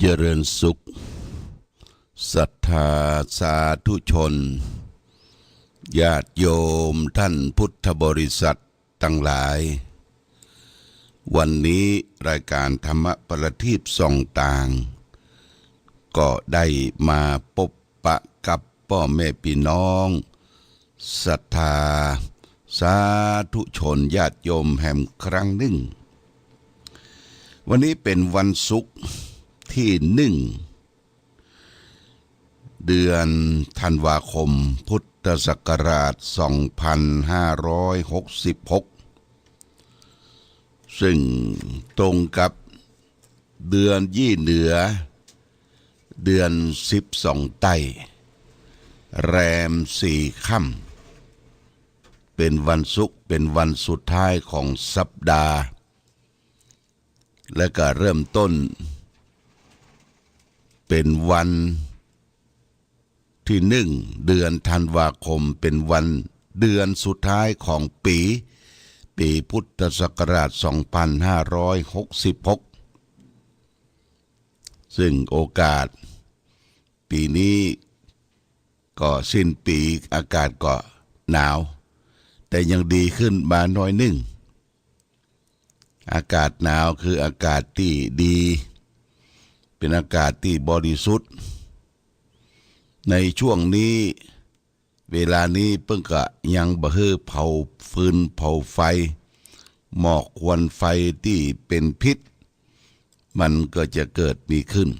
เจริญสุขศรัทธาสาธุชนญาติโยมท่านพุทธบริษัททั้งหลายวันนี้รายการธรรมประทีปส่องต่างก็ได้มาพบปะกับพ่อแม่พี่น้องศรัทธาสาธุชนญาติโยมแห่งครั้งหนึ่งวันนี้เป็นวันศุกร์ที่1 เดือนธันวาคมพุทธศักราช 2566 ซึ่งตรงกับเดือนยี่เหนือเดือน12 ไต้แรม4 ค่ำเป็นวันศุกร์เป็นวันสุดท้ายของสัปดาห์และก็เริ่มต้นเป็นวันที่1 เดือนธันวาคมเป็นวันเดือนสุดท้ายของปีพุทธศักราช 2566 ซึ่งโอกาสปีนี้ก็สิ้นปีอากาศก็หนาวแต่ยังดีขึ้นมาหน่อยหนึ่งอากาศหนาวคืออากาศที่ดีเป็นอากาศที่บริสุทธิ์ในช่วงนี้เวลานี้เพิ่งก็ยังบ่ฮือเผาฟืนเผาไฟหมอกควันไฟที่เป็นพิษมันก็จะเกิดมีขึ้น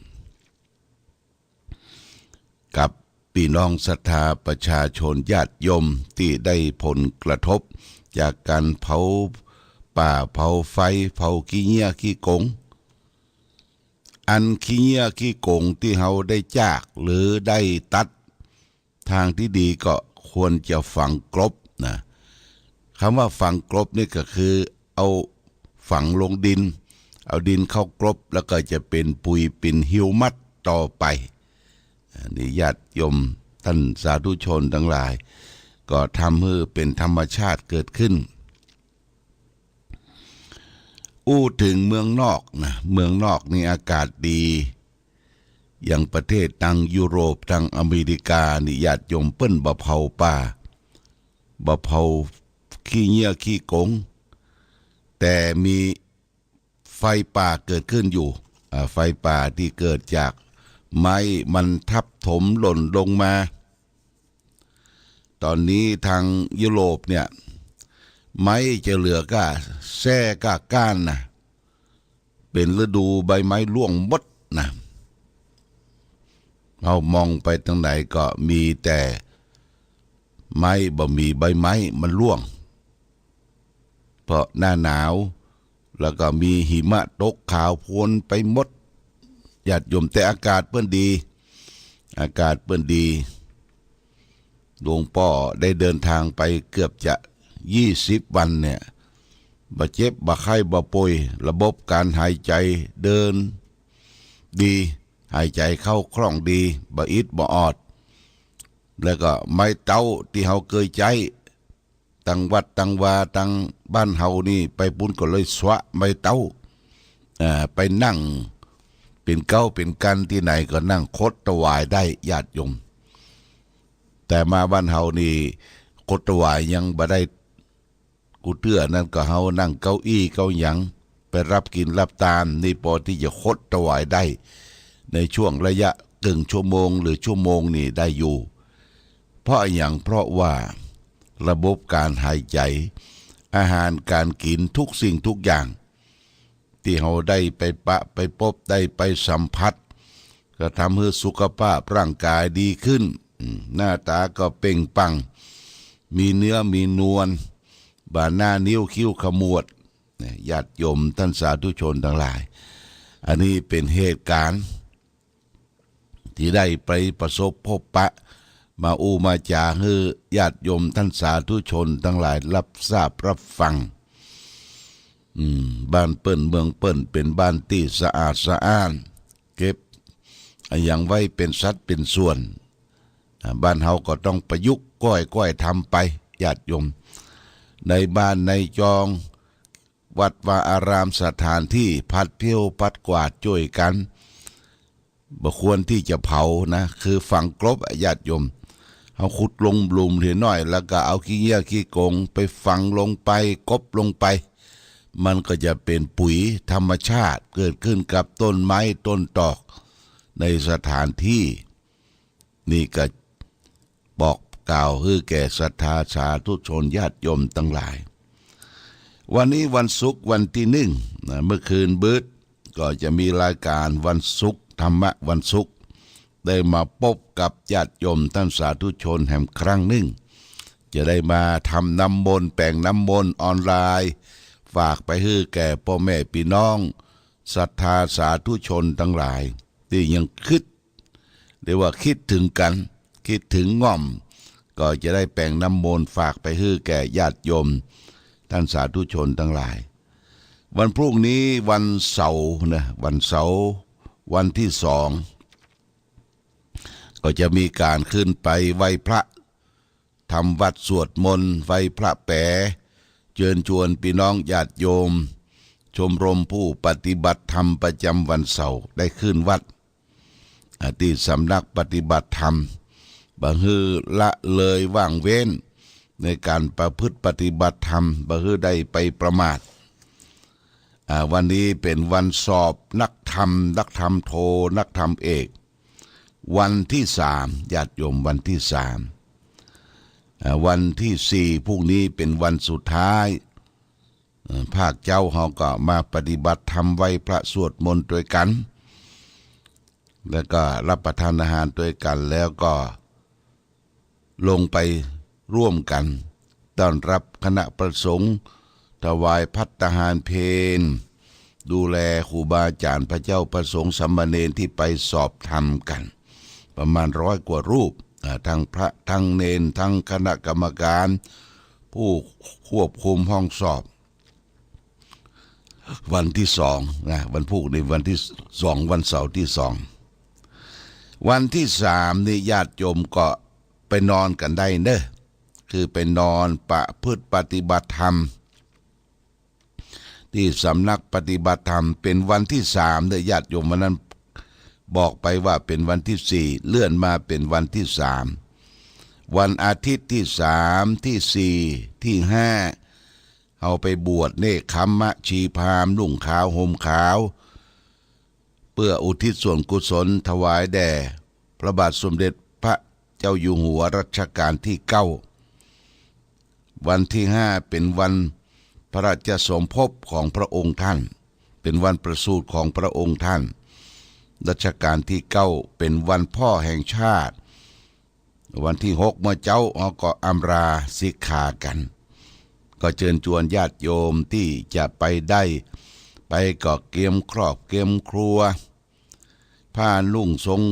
กับพี่น้องศรัทธาประชาชนญาติโยมที่ได้ผลกระทบจากการเผาป่าเผาไฟเผาขี้เหี้ยขี้กงอันขี้เหี้ยขี้กงที่เฮาได้จากหรือได้ตัดทางที่ดีก็ควรจะฝังกลบนะคำว่าฝังกลบนี่ก็คือเอาฝังลงดินเอาดินเข้ากลบแล้วก็จะเป็นปุ๋ยเป็นฮิวมัสต่อไปนี่ญาติโยมท่านสาธุชนทั้งหลายก็ทำให้เป็นธรรมชาติเกิดขึ้นถึงเมืองนอกนะเมืองนอกนี่อากาศดีอย่างประเทศทางยุโรปทางอเมริกานี่ญาติโยมเปิ้นบ่เผาป่าบ่เผาขี้เหี้ยขี้กงแต่มีไฟป่าเกิดขึ้นอยู่ไฟป่าที่เกิดจากไม้มันทับถมหล่นลงมาตอนนี้ทางยุโรปเนี่ยไม้จะเหลือก็แส้ก็ก้านนะเป็นฤดูใบไม้ร่วงหมดนะเรามองไปทางไหนก็มีแต่ไม้บ่มีใบไม้มันร่วงเพราะหน้าหนาวแล้วก็มีหิมะตกขาวโพลนไปหมดญาติโยมแต่อากาศเปิ้นดีอากาศเปิ้นดีหลวงพ่อได้เดินทางไปเกือบจะ20 วันเนี่ยบ่เจ็บบ่ไข้บ่ป่วยระบบการหายใจเดินดีหายใจเข้าคล่องดีบ่อิดบ่ออดแล้วก็ไม้เต้าที่เฮาเคยใช้ตั้งวัดตั้งวาตั้งบ้านเฮานี่ไปปุ้นก็เลยสวะไม้เต้าไปนั่งเป็นเก้าเป็นกันที่ไหนก็นั่งคดถวายได้ญาติโยมแต่มาบ้านเฮานี่คดถวายยังบ่ได้กูเตื้อนั่นก็เฮานั่งเก้าอี้เก้าหยังไปรับกินรับตามนี่พอที่จะคดถวายได้ในช่วงระยะครึ่งชั่วโมงหรือชั่วโมงนี่ได้อยู่เพราะอย่างเพราะว่าระบบการหายใจอาหารการกินทุกสิ่งทุกอย่างที่เฮาได้ไปปะไปพบได้ไปสัมผัสก็ทำให้สุขภาพร่างกายดีขึ้นหน้าตาก็เปล่งปลั่งมีเนื้อมีนวลบ่าหน้านิ้วคิ้วขมวดญาติโยมท่านสาธุชนทั้งหลายอันนี้เป็นเหตุการณ์ที่ได้ไปประสบพบปะมามาจาให้ญาติโยมท่านสาธุชนทั้งหลายรับทราบรับฟังบ้านเปิ้นเมืองเปิ้นเป็นบ้านที่สะอาดสะอ้านเก็บอย่างไว้เป็นสัดเป็นส่วนบ้านเฮาก็ต้องประยุกต์ก้อยทำไปญาติโยมในบ้านในจองวัดวาอารามสถานที่พัดเพี้ยวพัดกวาดช่วยกัน บ่ควรที่จะเผานะคือฝังกลบญาติโยมเอาขุดลงหลุมเห็นน้อยแล้วก็เอาขี้เหี้ยขี้โกงไปฝังลงไปกบลงไปมันก็จะเป็นปุ๋ยธรรมชาติเกิดขึ้นกับต้นไม้ต้นตอกในสถานที่นี่ก็บอกกล่าวให้แก่ศรัทธาสาธุชนญาติโยมทั้งหลายวันนี้วันศุกร์วันที่1เมื่อคืนเบิดก็จะมีรายการวันศุกร์ธรรมะวันศุกร์ได้มาพบกับญาติโยมท่านสาธุชนแห่งครั้งหนึ่งจะได้มาทำน้ำมนต์แปลงน้ำมนต์ออนไลน์ฝากไปให้แก่พ่อแม่พี่น้องศรัทธาสาธุชนทั้งหลายที่ยังคิดเรียกว่าคิดถึงกันคิดถึงง่อมก็จะได้แปลงน้ำมนต์ฝากไปให้แก่ญาติโยมท่านสาธุชนทั้งหลายวันพรุ่งนี้วันเสาร์นะวันเสาร์วันที่2ก็จะมีการขึ้นไปไหว้พระทำวัดสวดมนต์ไหว้พระแปะเชิญชวนพี่น้องญาติโยมชมรมผู้ปฏิบัติธรรมประจำวันเสาร์ได้ขึ้นวัดที่สำนักปฏิบัติธรรมบ่ฮือละเลยว่างเว้นในการประพฤติปฏิบัติธรรมบ่ฮือได้ไปประมาทวันนี้เป็นวันสอบนักธรรมโทนักธรรมเอกวันที่3ญาติโยมวันที่3วันที่4พรุ่งนี้เป็นวันสุดท้ายภาคเจ้าเฮาก็มาปฏิบัติธรรมไหว้พระสวดมนต์ด้วยกันแล้วก็รับประทานอาหารด้วยกันแล้วก็ลงไปร่วมกันต้อนรับคณะประสงค์ถวายภัตตาหารเพลดูแลครูบาอาจารย์พระเจ้าประสงค์สามเณรที่ไปสอบธรรมกันประมาณ100 กว่ารูปทั้งพระทั้งเนนทั้งคณะกรรมการผู้ควบคุมห้องสอบวันที่2นะวันพุธในวันที่2วันเสาร์ที่2วันที่3นี่ญาติโยมก็ไปนอนกันได้เด้อคือไปนอนประพฤติปฏิบัติธรรมที่สำนักปฏิบัติธรรมเป็นวันที่3เด้อญาติโยมวันนั้นบอกไปว่าเป็นวันที่4เลื่อนมาเป็นวันที่3วันอาทิตย์ที่3ที่4ที่5เอาไปบวชเนกขัมมะชีพราหมณ์นุ่งขาวห่มขาวเพื่ออุทิศส่วนกุศลถวายแด่พระบาทสมเด็จพระเจ้าอยู่หัวรัชกาลที่9วันที่5เป็นวันพระราชสมภพของพระองค์ท่านเป็นวันประสูติของพระองค์ท่านรัชกาลที่9เป็นวันพ่อแห่งชาติวันที่6เมื่อเจ้าก็อำลาสิกขากันก็เชิญชวนญาติโยมที่จะไปได้ไปก็เกียมครอบเกียมครัวผ้านุ่งทรง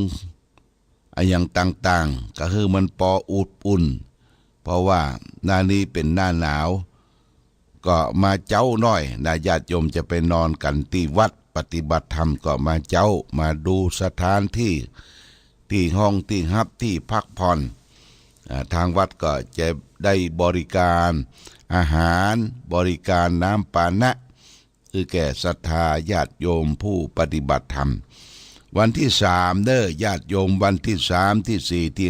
อย่างต่างๆก็คือมันปออุดอุ่นเพราะว่าหน้านี้เป็นหน้าหนาวก็มาเจ้าน้อยญาติโยมจะไปนอนกันที่วัดปฏิบัติธรรมก็มาเจ้ามาดูสถานที่ห้องที่ฮับที่พักผ่อนทางวัดก็จะได้บริการอาหารบริการน้ำปานะคือแก่ศรัทธาญาติโยมผู้ปฏิบัติธรรมวันที่3เด้อญาติโยมวันที่3ที่4ที่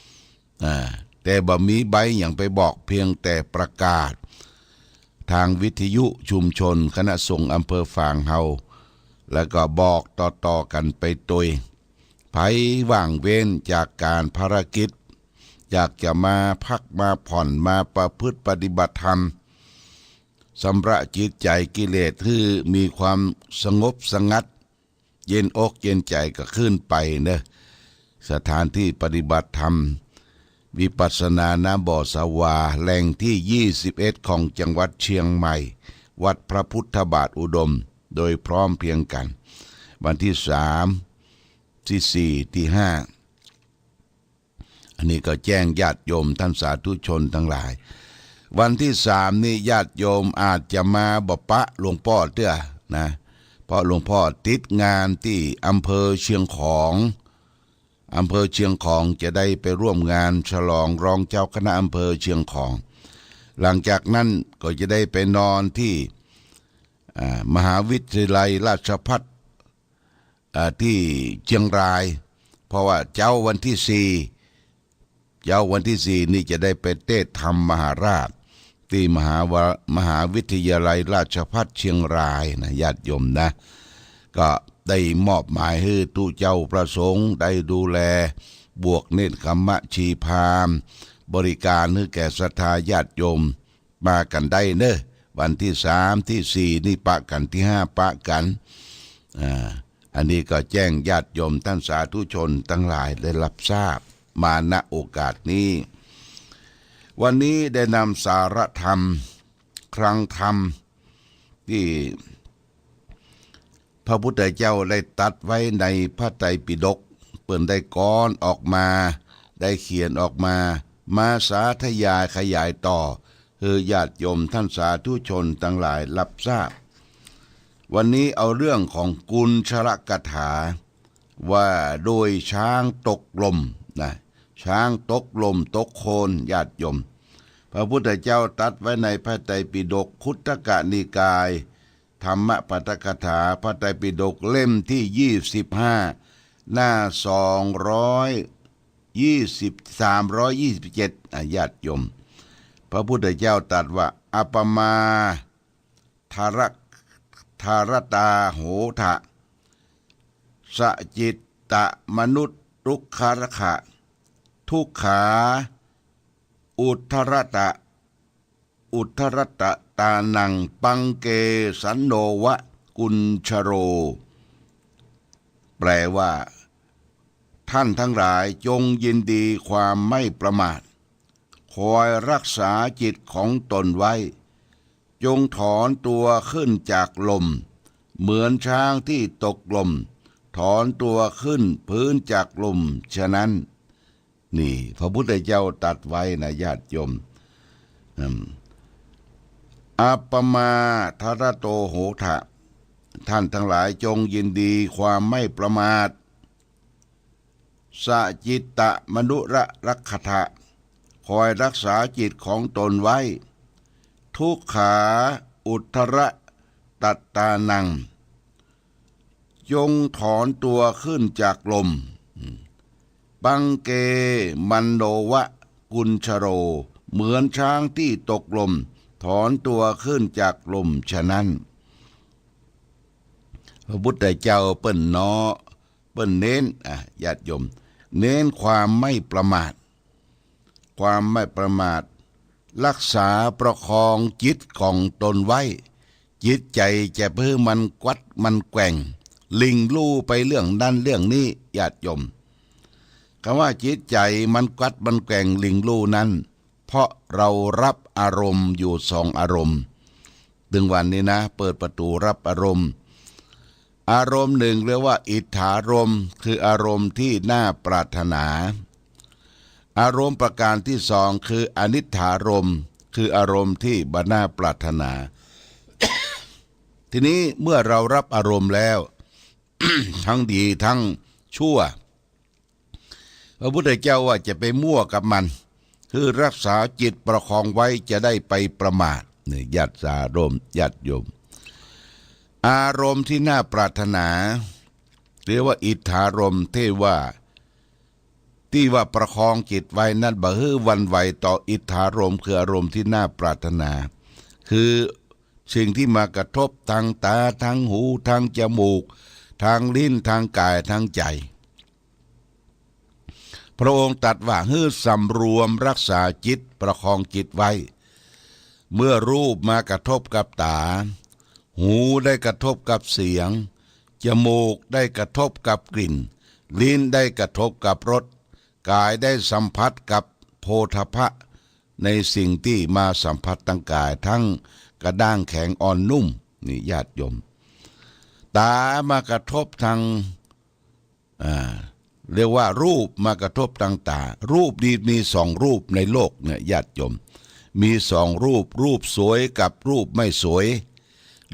5แต่บ่มีใบอย่างไปบอกเพียงแต่ประกาศทางวิทยุชุมชนคณะสงฆ์อำเภอฝางเฮาแล้วก็บอกต่อๆกันไปโดยไผว่างเว้นจากการภารกิจอยากจะมาพักมาผ่อนมาประพฤติปฏิบัติธรรมสำระจิตใจกิเลสที่มีความสงบสงัดเย็นอกเย็นใจก็ขึ้นไปเนอะสถานที่ปฏิบัติธรรมวิปัสสนาน้ำบ่อสวาแหล่งที่21ของจังหวัดเชียงใหม่วัดพระพุทธบาทอุดมโดยพร้อมเพรียงกันวันที่3ที่4ที่5อันนี้ก็แจ้งญาติโยมท่านสาธุชนทั้งหลายวันที่3นี่ญาติโยมอาจจะมาบ่ปะหลวงพ่อเตื้อนะเพราะหลวงพ่อติดงานที่อำเภอเชียงของจะได้ไปร่วมงานฉลองรองเจ้าคณะอำเภอเชียงของหลังจากนั้นก็จะได้ไปนอนที่มหาวิทยาลัยราชภัฏ ที่เชียงราย เพราะว่าเจ้าวันที่สี่นี่จะได้ไปเทศน์ธรรมมหาราชที่มหาวิทยาลัยราชภัฏเชียงรายนะญาติโยมนะก็ได้มอบหมายให้ตู้เจ้าประสงค์ได้ดูแลบวกเนตรคัมมะชีพามบริการให้แก่ศรัทธาญาติโยมมากันได้เนอะวันที่3ที่4นี่ปะกันที่5ปะกันอันนี้ก็แจ้งญาติโยมท่านสาธุชนทั้งหลายได้รับทราบมาณโอกาสนี้วันนี้ได้นำสารธรรมคลังธรรมที่พระพุทธเจ้าได้ตัดไว้ในพระไตรปิฎกเปิ่นได้ก้อนออกมาได้เขียนออกมาสาธยายขยายต่อคือญาติโยมท่านสาธุชนทั้งหลายรับทราบวันนี้เอาเรื่องของกุลชรกถาว่าโดยช้างตกลมนะช้างตกลมตกโคนญาติโยมพระพุทธเจ้าตรัสไว้ในพระไตรปิฎกคุตตกนิกายธรรมปัฏฐกถาพระไตรปิฎกเล่มที่25หน้า327ญาติโยมพระพุทธเจ้าตรัสว่าอัปมาธารตาโหทะสจิตตะมนุษย์ทุกขรขะทุกขาอุทธรตะตานังปังเกสันโนวะกุญชโรแปลว่าท่านทั้งหลายจงยินดีความไม่ประมาทคอยรักษาจิตของตนไว้จงถอนตัวขึ้นจากลมเหมือนช้างที่ตกลมถอนตัวขึ้นพื้นจากลมฉะนั้นนี่พระพุทธเจ้าตรัสไว้นะญาติโยมอัปปมาทรโตโหทะท่านทั้งหลายจงยินดีความไม่ประมาทสจิตตะมนุระรักขทะคอยรักษาจิตของตนไว้ทุกขาอุทธระตัตตานังจงถอนตัวขึ้นจากลมบังเกมันโนวะกุญชโรเหมือนช้างที่ตกลมถอนตัวขึ้นจากลมฉะนั้นพระพุทธเจ้าเปิ้นเน้นญาติโยมเน้นความไม่ประมาทรักษาประคองจิตของตนไว้จิตใจจะเพื่อมันกวัดมันแกว่งลิงลู่ไปเรื่องนั้นเรื่องนี้ญาติโยมคำว่าจิตใจมันกวัดมันแกว่งลิงลู่นั้นเพราะเรารับอารมณ์อยู่2อารมณ์ถึงวันนี้นะเปิดประตูรับอารมณ์หนึ่งเรียกว่าอิทธารมณ์คืออารมณ์ที่น่าปรารถนาอารมณ์ประการที่2คืออนิทธารมณ์คืออารมณ์ที่บ่น่าปรารถนา ทีนี้เมื่อเรารับอารมณ์แล้ว ทั้งดีทั้งชั่วพระพุทธเจ้าว่าจะไปมั่วกับมันคือรักษาจิตประคองไว้จะได้ไปประมาทเนี่ยญาติสารมญาติโยมอารมณ์ที่น่าปรารถนาเรียกว่าอิทธารมณ์ที่ว่าประคองจิตไว้นั้นบ่ฮื้อวันไหวต่ออิทธารมณ์คืออารมณ์ที่น่าปรารถนาคือสิ่งที่มากระทบทางตาทางหูทางจมูกทางลิ้นทางกายทางใจพระองค์ตรัสว่าฮื้อสำรวมรักษาจิตประคองจิตไว้เมื่อรูปมากระทบกับตาหูได้กระทบกับเสียงจมูกได้กระทบกับกลิ่นลิ้นได้กระทบกับรสกายได้สัมผัสกับโผฏฐัพพะในสิ่งที่มาสัมผัสทางกายทั้งกระด้างแข็งอ่อนนุ่มนี่ญาติโยมตามากระทบทางเรียกว่ารูปมากระทบทางตารูปนี้มี2รูปในโลกเนี่ยญาติโยมมี2รูปสวยกับรูปไม่สวย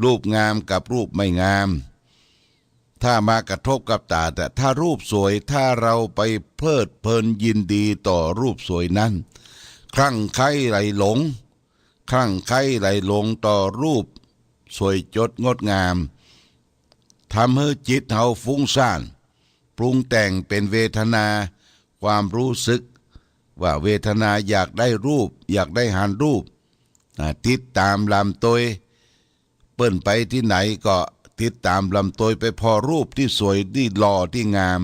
รูปงามกับรูปไม่งามถ้ามากระทบกับตาแต่ถ้ารูปสวยถ้าเราไปเพลิดเพลินยินดีต่อรูปสวยนั้นคลั่งไคล้ไหลหลงต่อรูปสวยจดงดงาม ทำให้จิตเฮาฟุ้งซ่านปรุงแต่งเป็นเวทนาความรู้สึกว่าเวทนาอยากได้รูปอยากได้หันรูปติดตามลำตัวเปิ้นไปที่ไหนก็ติดตามลำตัวไปพอรูปที่สวยที่หล่อที่งาม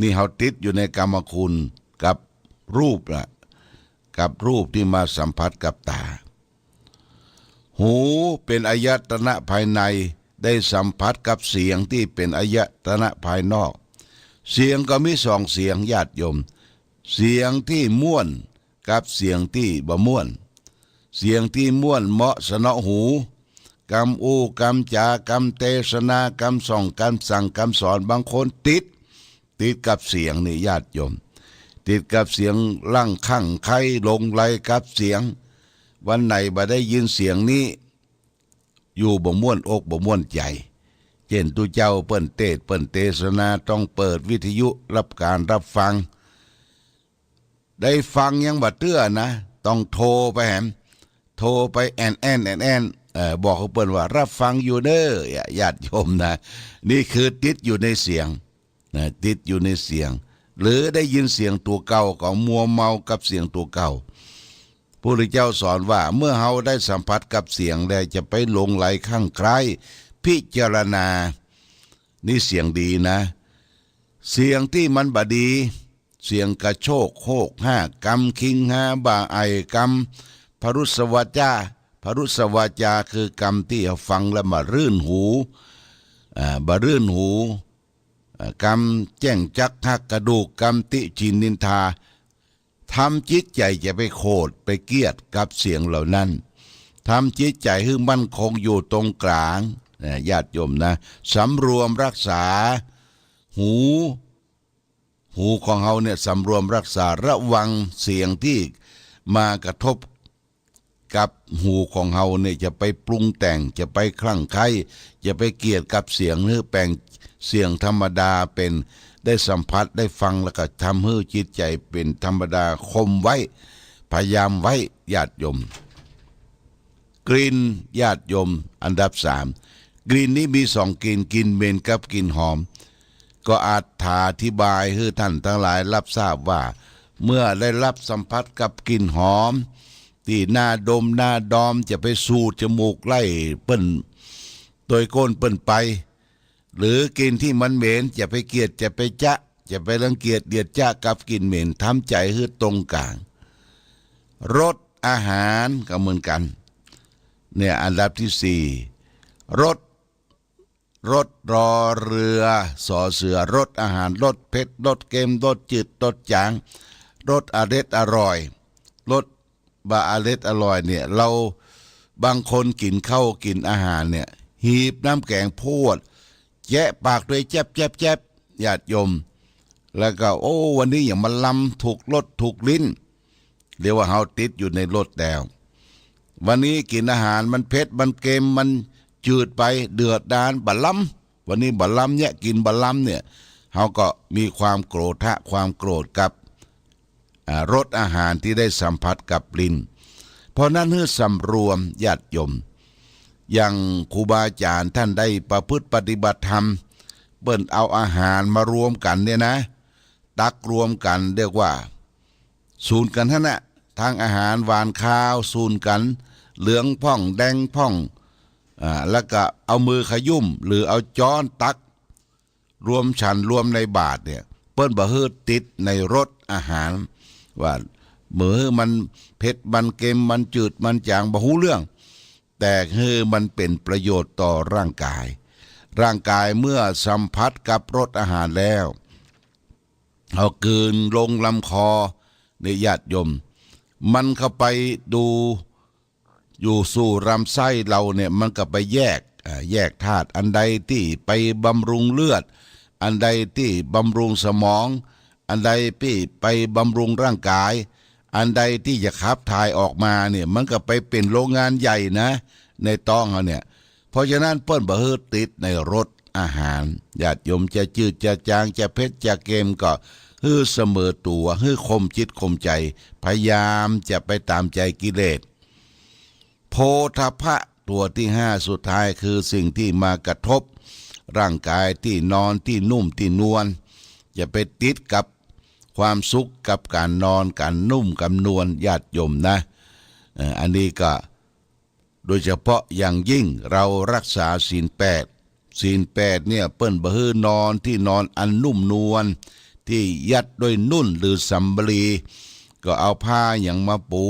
นี่เฮาติดอยู่ในกรรมคุณกับรูปล่ะกับรูปที่มาสัมผัสกับตาหูเป็นอายตนะภายในได้สัมผัสกับเสียงที่เป็นอายตนะภายนอกเสียงก็มีสองเสียงญาติโยมเสียงที่ม่วนกับเสียงที่บ่ม่วนเสียงที่ม่วนเหมาะสนอหูกำอูกำจากำเทศนากำส่องกำสั่งกำสอนบางคนติดกับเสียงนี่ญาติโยมติดกับเสียงลั่งคั่งไข่ลงไหลกับเสียงวันไหนบ่ได้ยินเสียงนี้อยู่บ่ม่วนอกบ่ม่วนใจเช่นตุเจ้าเปิ้นเทศนาต้องเปิดวิทยุรับการรับฟังได้ฟังยังบ่เตื้อนะต้องโทรไปแหมโทรไปแอนบอกเขาเปิ้นว่ารับฟังอยู่เด้อญาติโยมนะนี่คือติดอยู่ในเสียงนะติดอยู่ในเสียงหรือได้ยินเสียงตัวเก่าก็มัวเมากับเสียงตัวเก่าพระพุทธเจ้าสอนว่าเมื่อเฮาได้สัมผัสกับเสียงแล้วจะไปหลงไหลข้างใครพิจารณานี่เสียงดีนะเสียงที่มันบดีเสียงกระโชกโคกห้ากำคิงหาบ่าไอกำพรุสวาจาพรุสวาจาคือกำที่ฟังแล้วมารื่นหูบ่รื่นหูกำแจ้งจักหักกระดูกกำติจินนินทาทำจิตใจจะไปโคดไปเกียดกับเสียงเหล่านั้นทำจิตใจให้มั่นคงอยู่ตรงกลางญาติโยมนะสำรวมรักษาหูของเฮาเนี่ยสำรวมรักษาระวังเสียงที่มากระทบกับหูของเฮาเนี่ยจะไปปรุงแต่งจะไปคลั่งไคล้จะไปเกลียดกับเสียงหรือแปลงเสียงธรรมดาเป็นได้สัมผัสได้ฟังแล้วก็ทำให้จิตใจเป็นธรรมดาคมไว้พยายามไว้ญาติโยมกลิ่นญาติโยมอันดับ3กลิ่นนี้มี2กลิ่นกลิ่นเหม็นกับกลิ่นหอมก็อาจอธิบายให้ท่านทั้งหลายรับทราบว่าเมื่อได้รับสัมผัสกับกลิ่นหอมที่หน้าดมหน้าดอมจะไปสูดจมูกไล่เปิ้นโดยก้นเปิ้นไปหรือกลิ่นที่มันเหม็นจะไปเกลียดจะไปจะไปรังเกียจเดียดจ้ากับกลิ่นเหม็นทำใจให้ตรงกลางรสอาหารก็เหมือนกันเนี่ยอันดับที่4รสรอเรือสอเสือรสอาหารรสเผ็ดรสเค็มรสจืดรสจางรสอร่อยรสบาอร่อยเนี่ยเราบางคนกินข้าวกินอาหารเนี่ยหีบน้ำแกงพูดแยะปากด้วยแจ๊บญาติโยมแล้วก็โอ้วันนี้อย่างมันลำถูกรสถูกลิ้นเรียกว่าเฮาติดอยู่ในรสแล้ววันนี้กินอาหารมันเผ็ดมันเค็มมันจืดไปเดือดดาลบัลลัมวันนี้บัลลัมเนี่ยกินบัลลัมเนี่ยเฮาก็มีความโกรธความโกรธกับรสอาหารที่ได้สัมผัสกับลิ้นเพราะนั้นเพื่อสำรวมญาติโยมอย่างครูบาอาจารย์ท่านได้ประพฤติปฏิบัติธรรมเปิ้นเอาอาหารมารวมกันเนี่ยนะตักรวมกันเรียกว่าสูนกันท่านน่ะทางอาหารหวานข้าวสูนกันเหลืองพ่องแดงพ่องแล้วก็เอามือขยุ่มหรือเอาจ้อนตักรวมฉันรวมในบาทเนี่ยเปิ้นบ่ฮืดติดในรสอาหารว่ามือมันเผ็ดมันเค็มมันจืดมันจางบ่ฮู้เรื่องแต่คือมันเป็นประโยชน์ต่อร่างกายเมื่อสัมผัสกับรสอาหารแล้วเอากลืนลงลำคอในญาติโยมมันเข้าไปดูอยู่สู่ลำไส้เราเนี่ยมันก็ไปแยกธาตุอันใดที่ไปบำรุงเลือดอันใดที่บำรุงสมองอันใดที่ไปบำรุงร่างกายอันใดที่จะขับถ่ายออกมาเนี่ยมันก็ไปเป็นโรงงานใหญ่นะในท้องเราเนี่ยเพราะฉะนั้นเปิ้นบ่ฮืดติดในรสอาหารญาติโยมจะจืดจะจางจะเผ็ดจะเค็มก็ฮือเสมอตัวฮือคมจิตคมใจพยายามจะไปตามใจกิเลสโพธพะตัวที่5สุดท้ายคือสิ่งที่มากระทบ ร่างกายที่นอนที่นุ่มที่นวลอย่าไปติดกับความสุขกับการนอนการนุ่มกับนวลญาติโยมนะอันนี้ก็โดยเฉพาะอย่างยิ่งเรารักษาศีล 8เนี่ยเปิ้นบ่ฮื้อนอนที่นอนอันนุ่มนวลที่ยัดด้วยนุ่นหรือสำลีก็เอาผ้าอย่างมาปู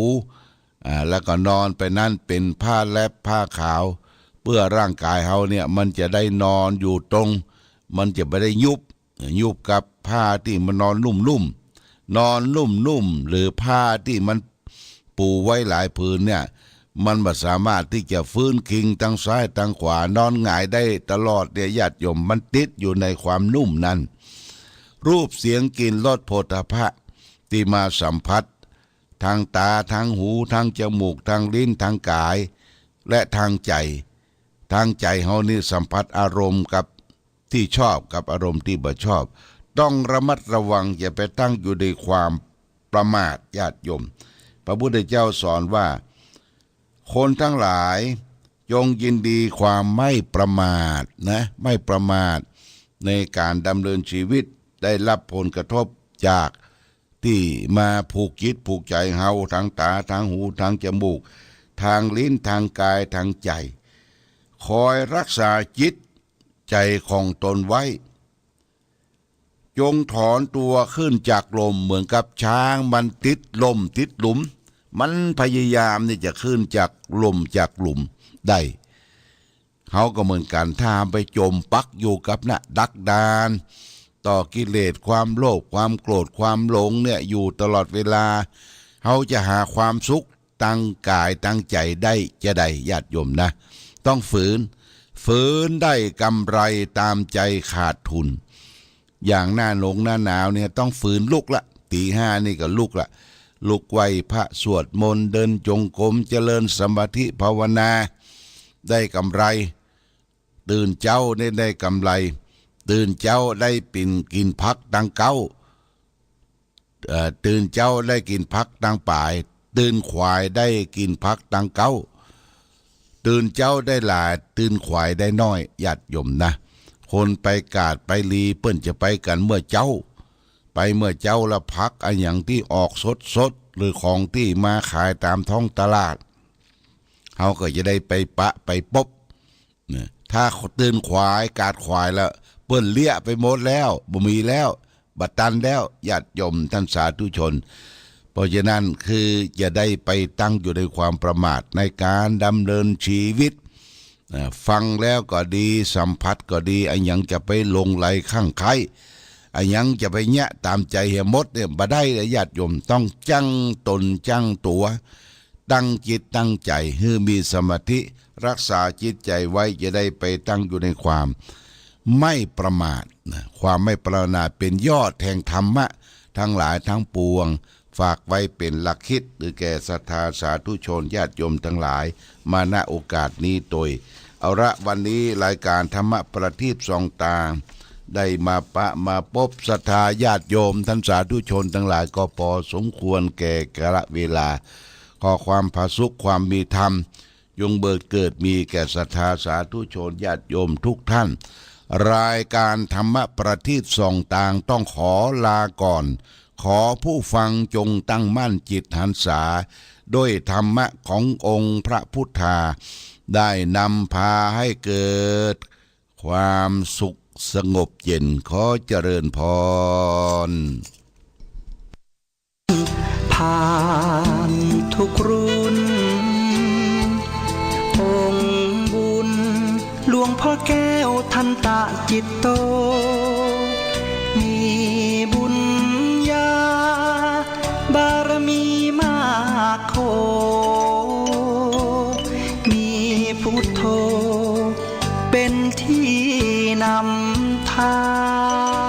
แล้วก็นอนไปนั่นเป็นผ้าแลบผ้าขาวเพื่อร่างกายเฮาเนี่ยมันจะได้นอนอยู่ตรงมันจะไม่ได้ยุบกับผ้าที่มันนอนนุ่มๆนอนนุ่มๆหรือผ้าที่มันปูไว้หลายผืนเนี่ยมันไม่สามารถที่จะฟื้นคิงทางซ้ายทางขวานอนหงายได้ตลอดเนี่ยญาติโยมมันติดอยู่ในความนุ่มนั้นรูปเสียงกลิ่นรสโผฏฐัพพะที่มาสัมผัสทางตาทางหูทางจมูกทางลิ้นทางกายและทางใจเฮานี่สัมผัสอารมณ์กับที่ชอบกับอารมณ์ที่บ่ชอบต้องระมัดระวังอย่าไปตั้งอยู่ในความประมาทญาติโยมพระพุทธเจ้าสอนว่าคนทั้งหลายจงยินดีความไม่ประมาทนะไม่ประมาทในการดำเนินชีวิตได้รับผลกระทบจากที่มาผูกจิตผูกใจเฮาทางตาทางหูทางจมูกทางลิ้นทางกายทางใจคอยรักษาจิตใจของตนไว้จงถอนตัวขึ้นจากลมเหมือนกับช้างมันติดลมติดหลุมมันพยายามนี่จะขึ้นจากลมจากหลุมได้เขาก็เหมือนกันถ้าไปจมปักอยู่กับน่ะดักดานต่อกิเลสความโลภความโกรธความหลงเนี่ยอยู่ตลอดเวลาเขาจะหาความสุขตั้งกายตั้งใจได้จะได้ญาติโยมนะต้องฝืนได้กำไรตามใจขาดทุนอย่างหน้าหนงหน้าหนาวเนี่ยต้องฝืนลุกละตี 5นี่ก็ลุกละลุกไหวพระสวดมนต์เดินจงกรมเจริญสมาธิภาวนาได้กำไรตื่นเจ้าได้กำไรตื่นเจ้าได้กินพักดังเก้าตื่นเจ้าได้กินพักดังป่ายตื่นควายได้กินพักดังเก้าตื่นเจ้าได้หลายตื่นควายได้น้อยญาติโยมนะคนไปกาดไปลีเปิ้นจะไปกันเมื่อเจ้าละพักอันอย่างที่ออกสดหรือของที่มาขายตามท้องตลาดเขาก็จะได้ไปปะไปปบถ้าตื่นควายกาดควายแล้วเปิ้นเลี้ยไปหมดแล้วบ่มีแล้วบัดตันแล้วญาติโยมท่านสาธุชนเพราะฉะนั้นคือจะได้ไปตั้งอยู่ในความประมาทในการดำเนินชีวิตฟังแล้วก็ดีสัมผัสก็ดีอันยังจะไปลงไหลข้างใครอันยังจะไปแยะตามใจเหียมดเนี่ยบ่ได้ญาติโยมต้องจังตนจังตัวตั้งจิตตั้งใจให้มีสมาธิรักษาจิตใจไว้จะได้ไปตั้งอยู่ในความไม่ประมาทความไม่ประมาทเป็นยอดแห่งธรรมะทั้งหลายทั้งปวงฝากไว้เป็นหลักคิดหรือแก่ศรัทธาสาธุชนญาติโยมทั้งหลายมาณโอกาสนี้โดยเอาละวันนี้รายการธรรมะประทีปส่องตาได้มาพบศรัทธาญาติโยมท่านสาธุชนทั้งหลายก็พอสมควรแก่กาลเวลาขอความผาสุขความมีธรรมยงเบิดเกิดมีแก่ศรัทธาสาธุชนญาติโยมทุกท่านรายการธรรมะประทีปส่องตาต้องขอลาก่อนขอผู้ฟังจงตั้งมั่นจิตหันษาด้วยธรรมะขององค์พระพุทธาได้นำพาให้เกิดความสุขสงบเย็นขอเจริญพรผ่านทุกรุ่นองค์บุญหลวงพ่อแก้วทันตะจิตโตมีบุญญาบารมีมากโขมีพุทโธเป็นที่นำทาง